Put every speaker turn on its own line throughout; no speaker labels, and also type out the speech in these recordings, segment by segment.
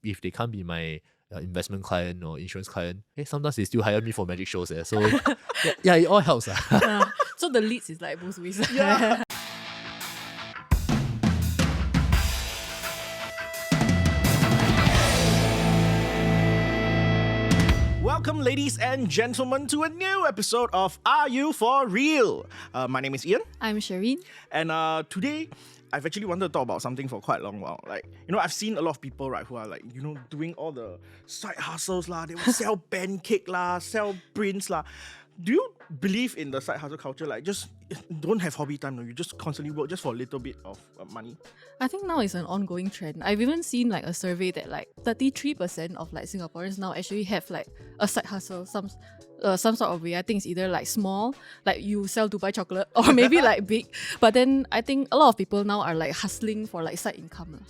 if they can't be my investment client or insurance client, sometimes they still hire me for magic shows. So yeah, it all helps.
So the leads is like both ways.
Yeah. Welcome, ladies and gentlemen, to a new episode of Are You For Real? My name is Ian.
I'm Shireen.
And today, I've actually wanted to talk about something for quite a long while. Like, I've seen a lot of people, right, who are like, doing all the side hustles lah. They will sell pancake lah, sell prints lah. Do you believe in the side hustle culture? Like, just don't have hobby time. No? You just constantly work just for a little bit of money.
I think now it's an ongoing trend. I've even seen like a survey that like 33% of like Singaporeans now actually have like a side hustle, some sort of way. I think it's either like small, like you sell Dubai chocolate, or maybe like big. But then I think a lot of people now are like hustling for like side income.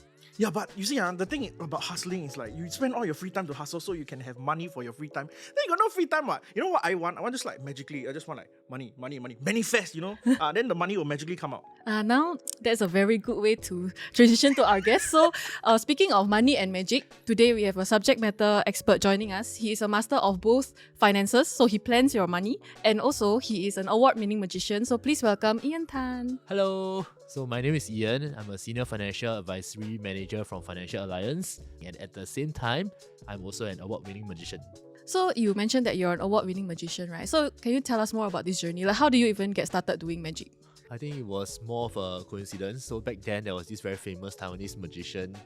Yeah, but you see, the thing about hustling is like you spend all your free time to hustle so you can have money for your free time. Then you got no free time, what? You know what I want? I want just like magically, I just want like money. Manifest, then the money will magically come out.
Now, that's a very good way to transition to our guest. So, speaking of money and magic, today we have a subject matter expert joining us. He is a master of both finances, so he plans your money, and also he is an award-winning magician. So please welcome Ian Tan.
Hello. So my name is Ian. I'm a senior financial advisory manager from Financial Alliance, and at the same time, I'm also an award-winning magician.
So you mentioned that you're an award-winning magician, right? So can you tell us more about this journey? Like, how do you even get started doing magic?
I think it was more of a coincidence. So back then, there was this very famous Taiwanese magician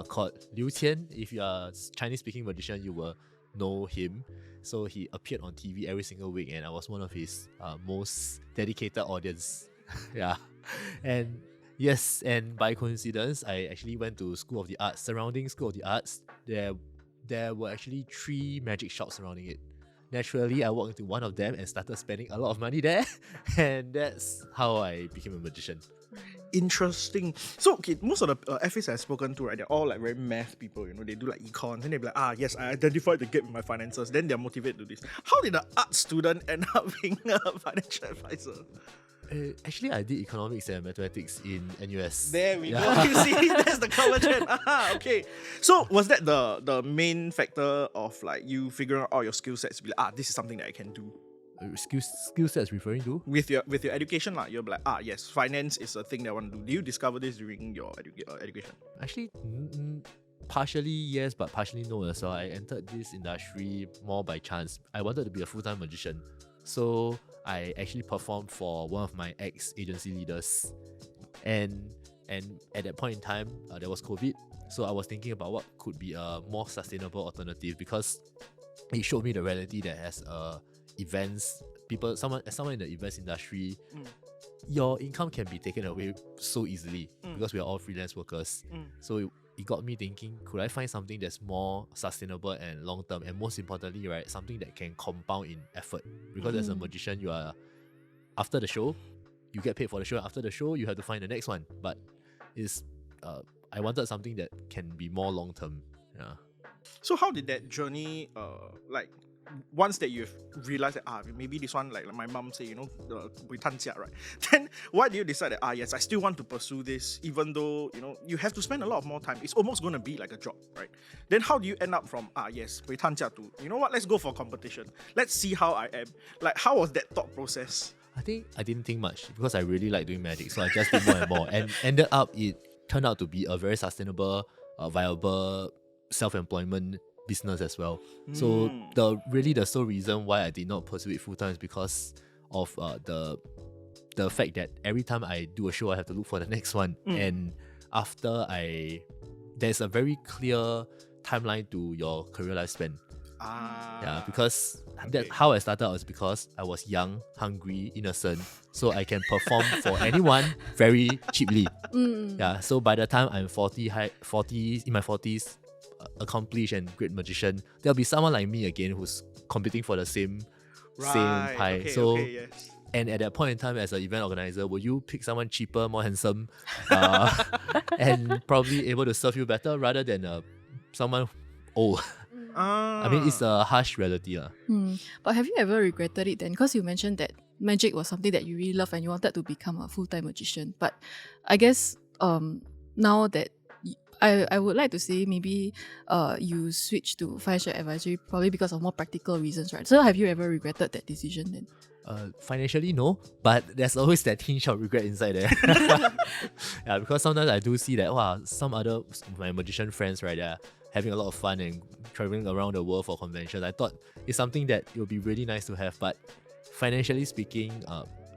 called Liu Qian. If you are a Chinese-speaking magician, you will know him. So he appeared on TV every single week, and I was one of his most dedicated audience. Yeah. And yes, and by coincidence, I actually went to School of the Arts. Surrounding School of the Arts, there were actually 3 magic shops surrounding it. Naturally, I walked into one of them and started spending a lot of money there. And that's how I became a magician.
Interesting. So, okay, most of the FAs I've spoken to, right, they're all like very math people, they do like econs, and they'll be like, yes, I identified the gap in my finances. Then they're motivated to do this. How did the art student end up being a financial advisor?
Actually, I did economics and mathematics in NUS.
There we go. You see, that's the conversion. Okay. So was that the main factor of like you figuring out all your skill sets? Be like, this is something that I can do.
Skill sets referring to?
With your education, you're like, yes, finance is a thing that I want to do. Did you discover this during your education?
Actually, partially yes, but partially no as well. I entered this industry more by chance. I wanted to be a full-time magician. So I actually performed for one of my ex-agency leaders. And at that point in time, there was COVID. So I was thinking about what could be a more sustainable alternative, because it showed me the reality that as events, someone in the events industry, your income can be taken away so easily because we are all freelance workers. So it got me thinking, could I find something that's more sustainable and long term, and most importantly, right, something that can compound in effort? Because as a magician, you are, after the show, you get paid for the show. After the show, you have to find the next one. But I wanted something that can be more long term. Yeah.
So how did that journey, once that you've realized that maybe this one, like my mom say, the Britannia, right? Then why do you decide that yes, I still want to pursue this, even though you have to spend a lot of more time? It's almost going to be like a job, right? Then how do you end up from yes, Britannia to let's go for competition. Let's see how I am. Like, how was that thought process?
I think I didn't think much because I really like doing magic, so I just did more and more, and ended up it turned out to be a very sustainable, viable self-employment business as well. So the sole reason why I did not pursue it full time is because of the fact that every time I do a show, I have to look for the next one, and after there's a very clear timeline to your career lifespan. Yeah, because how I started was because I was young, hungry, innocent, so I can perform for anyone very cheaply. Yeah, so by the time I'm 40, in my 40s, accomplished and great magician, there'll be someone like me again who's competing for the same pie.
Yes.
And at that point in time, as an event organizer, will you pick someone cheaper, more handsome, and probably able to serve you better rather than someone old? I mean, it's a harsh reality.
But have you ever regretted it then? Because you mentioned that magic was something that you really love and you wanted to become a full-time magician. But I guess now that I would like to say maybe you switch to financial advisory probably because of more practical reasons, right? So have you ever regretted that decision then?
Financially, no, but there's always that tinge of regret inside there. Yeah, because sometimes I do see that, wow, some other of my magician friends, right, they're having a lot of fun and traveling around the world for conventions. I thought it's something that it would be really nice to have, but financially speaking,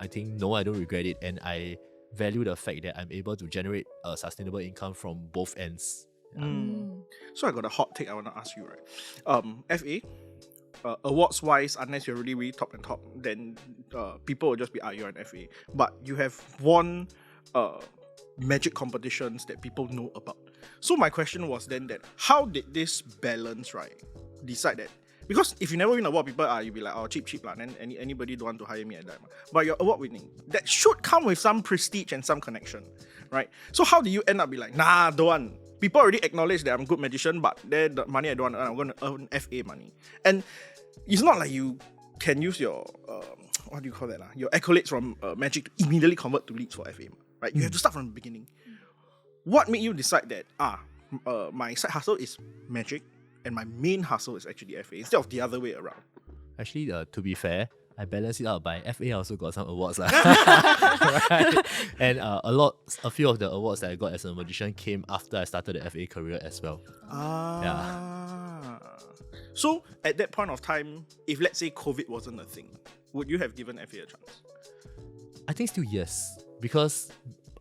I think no, I don't regret it, and I value the fact that I'm able to generate a sustainable income from both ends.
So I got a hot take I want to ask you, right? FA, awards wise, unless you're really, really top and top, then people will just be, you're an FA. But you have won magic competitions that people know about. So my question was then that how did this balance, right, decide that? Because if you never win an award, people you'll be like, oh, cheap lah. Then anybody don't want to hire me at that. But you're award winning. That should come with some prestige and some connection, right? So how do you end up be like, nah, don't want. People already acknowledge that I'm a good magician, but the money I don't want to earn, I'm going to earn FA money. And it's not like you can use your, what do you call that? Your accolades from magic to immediately convert to leads for FA, right? You have to start from the beginning. What made you decide that, my side hustle is magic and my main hustle is actually FA instead of the other way around?
Actually, to be fair, I balance it out by FA. I also got some awards, right? And a few of the awards that I got as a magician came after I started the FA career as well.
So at that point of time, if let's say COVID wasn't a thing, would you have given FA a chance?
I think still yes, because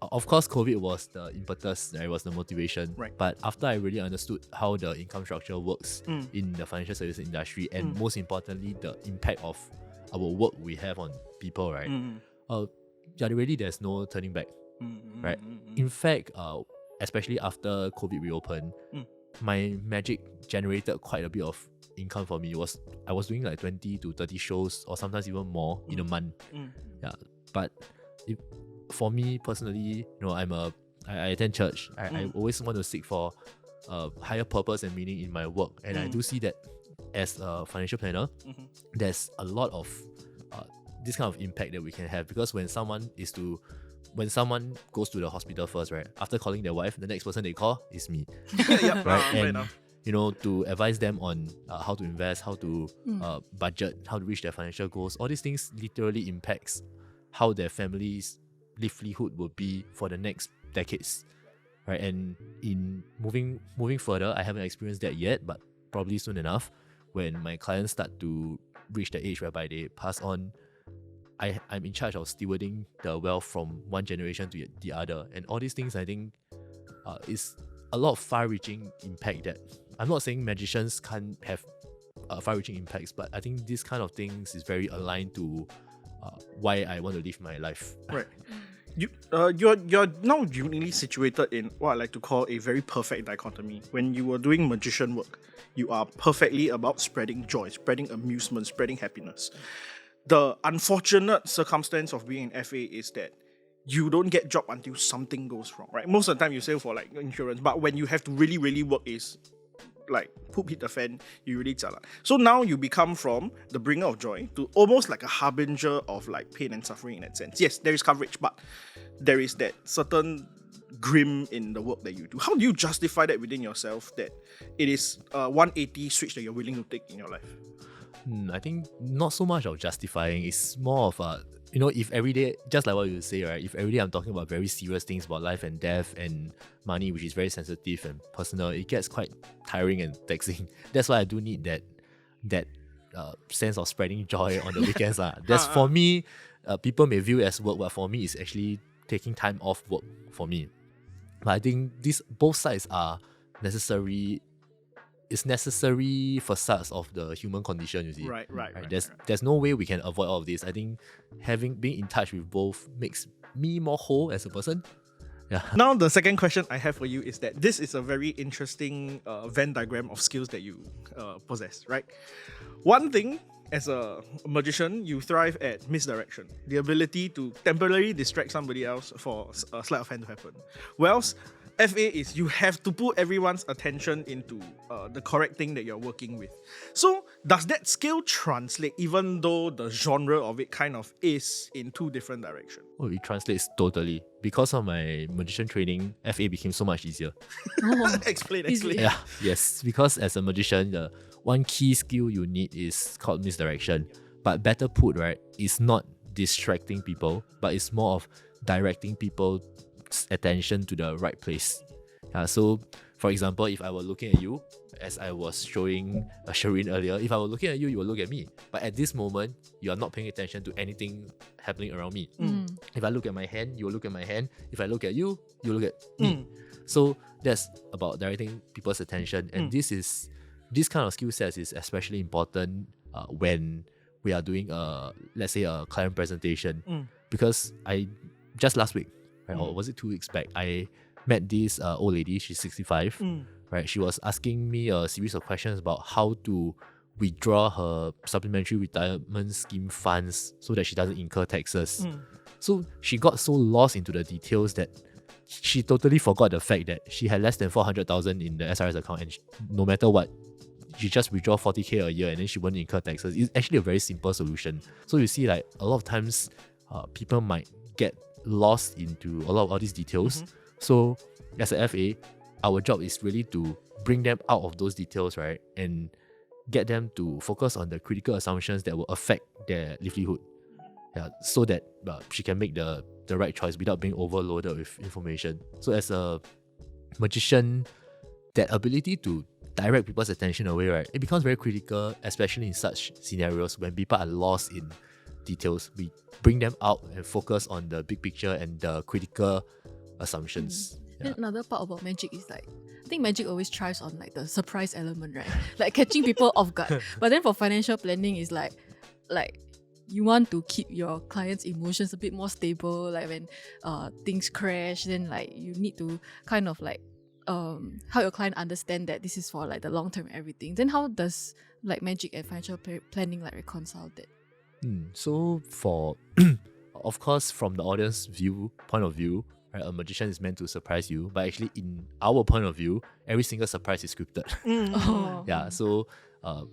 of course COVID was the impetus, right? It was the motivation.
Right.
But after I really understood how the income structure works in the financial services industry, and most importantly, the impact of our work we have on people, right? Really there's no turning back, right? In fact, especially after COVID reopened, my magic generated quite a bit of income for me. I was doing like 20 to 30 shows or sometimes even more in a month. Yeah, but for me personally, I attend church. I always want to seek for higher purpose and meaning in my work, and I do see that as a financial planner, there's a lot of this kind of impact that we can have, because when someone goes to the hospital first, right, after calling their wife, the next person they call is me. Right? And to advise them on how to invest, how to budget, how to reach their financial goals, all these things literally impacts how their family's livelihood will be for the next decades, right? And in moving further, I haven't experienced that yet, but probably soon enough, when my clients start to reach the age whereby they pass on, I'm in charge of stewarding the wealth from one generation to the other. And all these things, I think, is a lot of far-reaching impact that I'm not saying magicians can't have far-reaching impacts, but I think this kind of things is very aligned to why I want to live my life.
Right. You're now uniquely situated in what I like to call a very perfect dichotomy. When you were doing magician work, you are perfectly about spreading joy, spreading amusement, spreading happiness. The unfortunate circumstance of being an FA is that you don't get job until something goes wrong, right? Most of the time you save for like insurance, but when you have to really, really work is like poop hit the fan, you really jialat. So now you become from the bringer of joy to almost like a harbinger of like pain and suffering in that sense. Yes, there is coverage, but there is that certain grim in the work that you do. How do you justify that within yourself that it is a 180 switch that you're willing to take in your life?
I think not so much of justifying. It's more of a, if every day, just like what you say, right? If every day I'm talking about very serious things about life and death and money, which is very sensitive and personal, it gets quite tiring and taxing. That's why I do need that sense of spreading joy on the weekends. That's for me, people may view it as work, but for me, it's actually taking time off work for me. But I think both sides are necessary. It's necessary facades of the human condition, you see. Right. There's no way we can avoid all of this. I think being in touch with both makes me more whole as a person. Yeah.
Now the second question I have for you is that this is a very interesting Venn diagram of skills that you possess, right? One thing, as a magician, you thrive at misdirection, the ability to temporarily distract somebody else for a sleight of hand to happen. Whereas FA is you have to put everyone's attention into the correct thing that you're working with. So does that skill translate even though the genre of it kind of is in two different directions?
Oh, it translates totally. Because of my magician training, FA became so much easier.
Explain.
Yeah, yes. Because as a magician, the one key skill you need is called misdirection. But better put, right, it's not distracting people, but it's more of directing people's attention to the right place. So, for example, if I were looking at you, as I was showing Shireen earlier, if I were looking at you, you will look at me. But at this moment, you are not paying attention to anything happening around me. If I look at my hand, you will look at my hand. If I look at you, you look at me. So that's about directing people's attention. And this kind of skill sets is especially important when we are doing let's say a client presentation. Because I just last week, right, or was it 2 weeks back, I met this old lady. She's 65. Right, she was asking me a series of questions about how to withdraw her supplementary retirement scheme funds so that she doesn't incur taxes. So she got so lost into the details that she totally forgot the fact that she had less than 400,000 in the SRS account, and no matter what, she just withdraw 40k a year and then she won't incur taxes. It's actually a very simple solution. So you see, like, a lot of times people might get lost into a lot of all these details. So as a FA, our job is really to bring them out of those details, right, and get them to focus on the critical assumptions that will affect their livelihood, so that she can make the right choice without being overloaded with information. So as a magician, that ability to direct people's attention away, right, it becomes very critical, especially in such scenarios when people are lost in details. We bring them out and focus on the big picture and the critical assumptions.
Then another part about magic is like, I think magic always thrives on like the surprise element, right? Like catching people off guard. But then for financial planning is like you want to keep your client's emotions a bit more stable. Like when things crash, then like you need to kind of like how your client understand that this is for like the long term everything. Then how does like magic and financial planning like reconcile that?
So for of course, from the audience point of view, right, a magician is meant to surprise you, but actually in our point of view, every single surprise is scripted. Yeah, so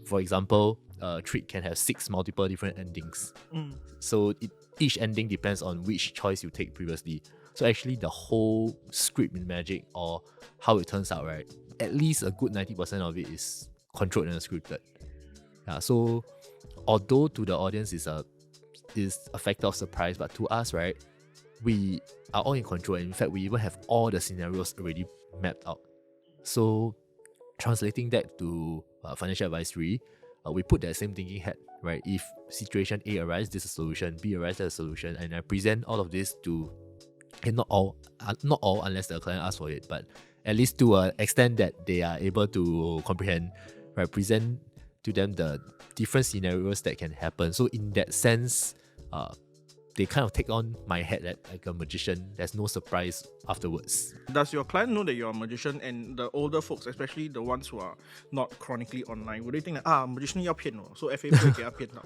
for example, a trick can have 6 multiple different endings. So each ending depends on which choice you take previously. So actually the whole script in magic, or how it turns out, right, at least a good 90% of it is controlled and scripted. Yeah, so although to the audience is a factor of surprise, but to us, right, we are all in control, and in fact we even have all the scenarios already mapped out. So translating that to financial advisory, we put that same thinking hat, right? If situation A arises, this is a solution, B arises, that's a solution, and I present all of this to, and not all unless the client asks for it, but at least to an extent that they are able to comprehend, right? Present to them the different scenarios that can happen. So in that sense, they kind of take on my hat like a magician. There's no surprise afterwards. Does
your client know that you're a magician? And the older folks, especially the ones who are not chronically online, would they think that magician 要骗我, so FA 不会给他骗到?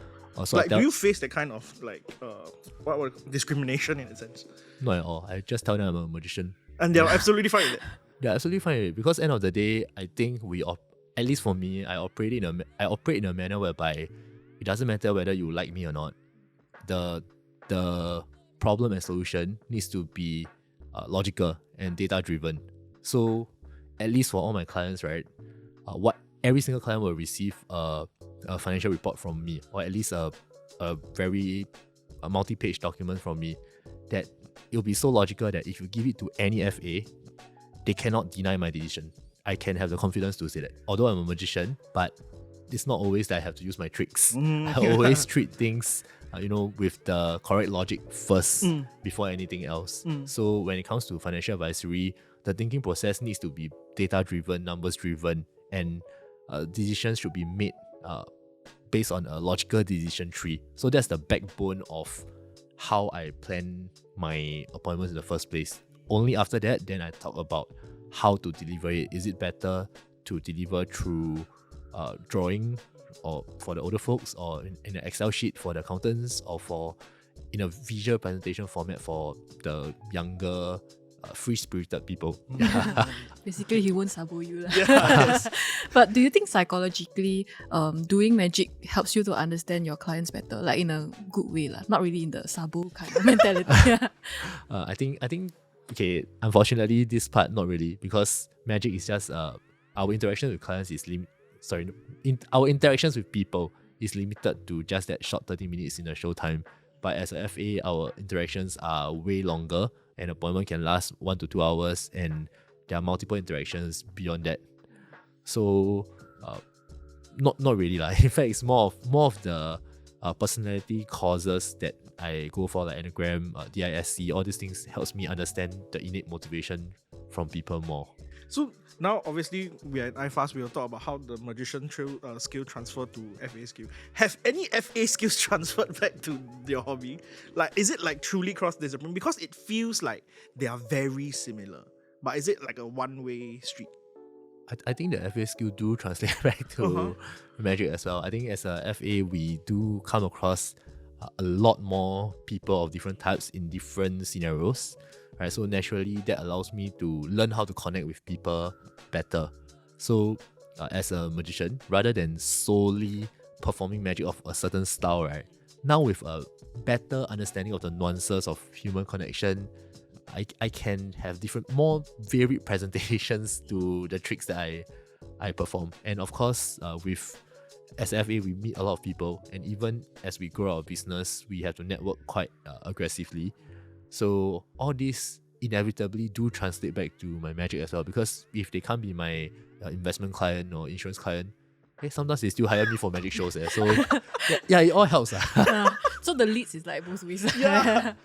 Like, do you face that kind of like what discrimination in a sense?
Not at all. I just tell them I'm a magician,
and they're absolutely fine with it.
They're absolutely fine with it, because end of the day, I think at least for me, I operate in a manner whereby it doesn't matter whether you like me or not. The problem and solution needs to be logical and data driven. So at least for all my clients, right, every single client will receive a financial report from me, or at least a very multi-page document from me, that it'll be so logical that if you give it to any FA, they cannot deny my decision. I can have the confidence to say that. Although I'm a magician, but it's not always that I have to use my tricks. I always treat things with the correct logic first before anything else. So when it comes to financial advisory, the thinking process needs to be data-driven, numbers-driven, and decisions should be made based on a logical decision tree. So that's the backbone of how I plan my appointments in the first place. Only after that, then I talk about how to deliver it. Is it better to deliver through drawing, or for the older folks, or in an Excel sheet for the accountants, or in a visual presentation format for the younger free-spirited people.
Basically, he won't sabo you. lah.
Yes.
But do you think psychologically, doing magic helps you to understand your clients better, like in a good way, lah? Not really in the sabo kind of mentality.
I think okay, unfortunately this part not really, because magic is just our interaction with clients is our interactions with people is limited to just that short 30 minutes in the show time. But as a FA, our interactions are way longer. An appointment can last 1 to 2 hours, and there are multiple interactions beyond that. So, not really lah. In fact, it's more of the personality causes that I go for, like Enneagram, DISC. All these things helps me understand the innate motivation from people more.
So now, obviously, we are at iFAST. We'll talk about how the magician skill transfer to FA skill. Have any FA skills transferred back to your hobby? Like, is it like truly cross-discipline? Because it feels like they are very similar. But is it like a one-way street?
I think the FA skill do translate back to magic as well. I think as a FA, we do come across a lot more people of different types in different scenarios. Right, so naturally that allows me to learn how to connect with people better. So as a magician, rather than solely performing magic of a certain style, right, now with a better understanding of the nuances of human connection, I can have different, more varied presentations to the tricks that I perform. And of course, with SFA, we meet a lot of people, and even as we grow our business, we have to network quite aggressively. So all these inevitably do translate back to my magic as well, because if they can't be my investment client or insurance client, sometimes they still hire me for magic shows. So yeah, it all helps.
So the leads is like both ways.
Yeah.